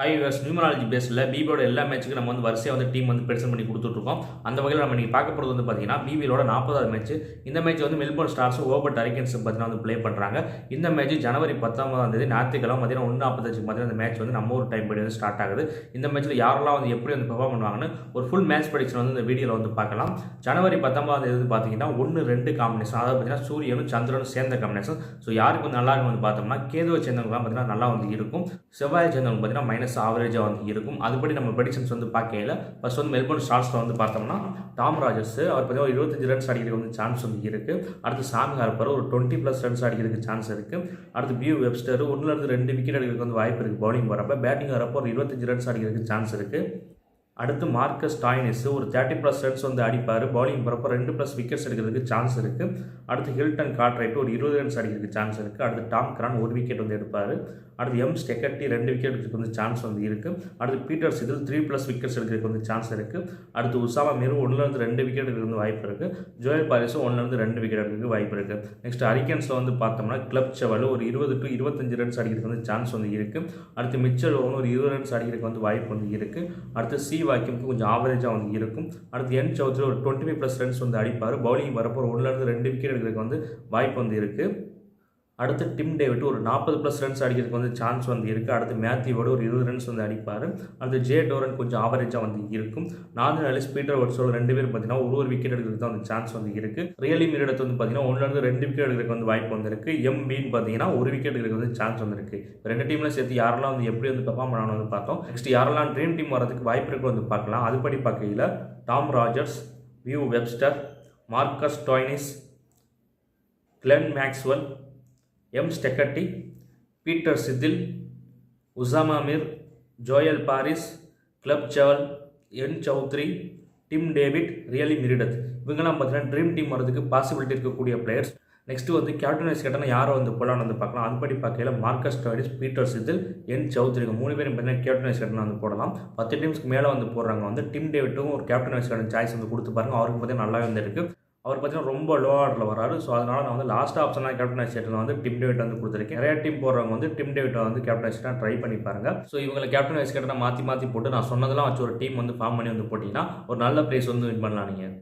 High viewers, numerology பேஸில் பிபியோட எல்லா மேட்ச்சுக்கு நம்ம வரிசையாக டீம் ப்ரெசென்ட் பண்ணி கொடுத்துட்ருக்கோம். அந்த வகையில் நம்ம இன்றைக்கி பார்க்க போகிறது பார்த்தீங்கன்னா பிபியோட 40வது மேட்ச். இந்த மேட்ச் மெல்போர்ன் ஸ்டார்ஸும் ஓபர்ட் ஹரிக்கன்ஸ் பார்த்தீங்கன்னா ப்ளே பண்ணுறாங்க. இந்த மேட்ச் ஜனவரி 19ஆம் தேதி ஞாயிற்றுக்கிழமை மதியம் 1:45 பார்த்தீங்கன்னா இந்த மேட்ச் நம்ம ஒரு டைம் படி ஸ்டார்ட் ஆகுது. இந்த மேட்ச்சில் யாரெல்லாம் எப்படி பெர்ஃபார்ம் பண்ணுவாங்கன்னு ஒரு ஃபுல் மேட்ச் ப்ரெடிக்ஷன் இந்த வீடியோவில் பார்க்கலாம். ஜனவரி 19ஆம் தேதி பார்த்தீங்கன்னா 1-2 காம்பினேஷன், அதாவது பார்த்தீங்கன்னா சூரியனும் சந்திரனும் சேர்ந்த காம்பினேஷன். ஸோ யாருக்கு நல்லா இருக்கும் பார்த்தோம்னா கேதுவை சேர்ந்தவங்கலாம் பார்த்தீங்கன்னா நல்லா இருக்கும். செவ்வாயை சேர்ந்தவங்க பார்த்தீங்கன்னா ஆவரேஜாக இருக்கும். அதுபடி நம்ம ப்ரெடிக்ஷன்ஸ் பார்க்கையில் ஃபர்ஸ்ட் மெல்போர்ன் ஸ்டார்ஸில் பார்த்தோம்னா டாம் ராஜர்ஸ் அவர் பார்த்தீங்கன்னா 25 ரன்ஸ் அடிக்கிறதுக்கு சான்ஸ் இருக்குது. அடுத்து சாமி ஹார்ப்பர் ஒரு 20+ ரன்ஸ் அடிக்கிறதுக்கு சான்ஸ் இருக்குது. அடுத்து பியூ வெப்ஸ்டர் 1-2 விக்கெட் அடிக்கிறதுக்கு வாய்ப்பு இருக்குது. பவுலிங் வரப்போ பேட்டிங் வரப்போ ஒரு 25 ரன்ஸ் அடிக்கிறதுக்கு சான்ஸ் இருக்குது. அடுத்து மார்க்கஸ் டாய்னிஸ் ஒரு 30+ ரன்ஸ் அடிப்பார். பவுலிங் போகிறப்போ 2+ விக்கெட்ஸ் எடுக்கிறதுக்கு சான்ஸ் இருக்குது. அடுத்து ஹில்டன் கார்ட்ரைட் ஒரு 20 ரன்ஸ் அடிக்கிறதுக்கு சான்ஸ் இருக்குது. அடுத்து டாம் கிரான் ஒரு விக்கெட் எடுப்பார். அடுத்து எம் ஸ்டெக்கட்டி 2 விக்கெட் எடுக்கிறதுக்கு சான்ஸ் இருக்குது. அடுத்து பீட்டர் சிதில் 3+ விக்கெட்ஸ் எடுக்கிறதுக்கு சான்ஸ் இருக்குது. அடுத்து உசாமா மீர் 1-2 விக்கெட் எடுக்கிறதுக்கு வாய்ப்பு இருக்குது. ஜோயல் பாரிஸும் 1-2 விக்கெட் எடுக்கிறதுக்கு வாய்ப்பு இருக்குது. நெக்ஸ்ட் ஹரிக்கன்ஸில் பார்த்தோம்னா கிளப் செவல் ஒரு 20-25 ரன்ஸ் அடிக்கிறதுக்கு சான்ஸ் இருக்குது. அடுத்து மிச்சல் ஒரு 20 ரன்ஸ் அடிக்கிறதுக்கு வாய்ப்பு இருக்குது. அடுத்து சி வாக்கியமுக்கு கொஞ்சம் ஆவரேஜாக இருக்கும். அடுத்து என் சௌத்ரி ஒரு 25+ ரன்ஸ் அடிப்பார். பவுலிங் வரப்போ 1-2 விக்கெட் எடுக்கிறதுக்கு வாய்ப்பு இருக்குது. அடுத்து டிம் டேவிட் ஒரு 40+ ரன்ஸ் அடிக்கிறதுக்கு சான்ஸ் இருக்குது. அடுத்து மேத்யூவோட ஒரு 20 ரன்ஸ் அடிப்பார். அடுத்து ஜே டோரன் கொஞ்சம் ஆவரேஜாக இருக்கும். நார்தன் எல்லிஸ் பீட்டர் வட்ஸோட 2 பேர் பார்த்தீங்கன்னா ஒரு விக்கெட் எடுக்கிறதுக்கு சான்ஸ் இருக்குது. ரியலி மீர் எடுத்து பார்த்தீங்கன்னா 1-2 விக்கெட் எடுக்கிறதுக்கு வாய்ப்பு இருக்குது. எம் மீன் பார்த்தீங்கன்னா ஒரு விக்கெட் எடுக்கிறதுக்கு சான்ஸ் இருக்குது. ரெண்டு டீமில் சேர்த்து யாரெல்லாம் எப்படி பெர்ஃபார்ம் பண்ணணும் பார்த்தோம். நெக்ஸ்ட் யாரெல்லாம் ட்ரீம் டீம் வரதுக்கு வாய்ப்பு இருக்கு பார்க்கலாம். அதுபடி பார்க்கையில் Tom Rogers, Beau Webster, Marcus Stoinis, Glenn Maxwell, M Steketee, Peter Siddle, Usama Mir, Joel Paris, Caleb Jewell, N Chaudhary, Tim David, Riley Meredith இவங்கெல்லாம் பார்த்தீங்கன்னா ட்ரீம் டீம் வரதுக்கு பாசிபிலிட்டி இருக்கக்கூடிய பிளேயர்ஸ். நெக்ஸ்ட் கேப்டன் வைஸ் கேட்டால் யாரை போடலாம்னு பார்க்கலாம். அதுபடி பார்க்கையில் Marcus Stoinis, Peter Siddle, N Chaudhary 3 பேரும் பார்த்தீங்கன்னா கேப்டன் வைஸ் கேட்டன் போடலாம். 10 டீம்ஸ்க்கு மேலே போடுறாங்க. டிம் டேவிட்டும் ஒரு கேப்டன் வைஸ் கேட்டன் சாய்ஸ் கொடுத்து பாருங்க. அவருக்கு பார்த்தீங்கன்னா நல்லாவே இருக்குது. அவர் பார்த்தீங்கன்னா ரொம்ப லோ ஆர்டரில் வராரு. ஸோ அதனால் நான் லாஸ்ட் ஆப்ஷனாக captain vice captain Tim David கொடுத்துருக்கேன். நிறைய டீம் போடுறவங்க டிம் டேவிட்டை கேப்டன் வைஸ் கேப்டன் ட்ரை பண்ணி பாருங்க. ஸோ இவங்களை கேப்டன் வைஸ் கேப்டனை மாற்றி போட்டு நான் சொன்னதெல்லாம் வச்சு ஒரு டீம் ஃபார்ம் பண்ணி போட்டிங்கன்னா ஒரு நல்ல ப்ரைஸ் வின் பண்ணலாம் நீங்கள்.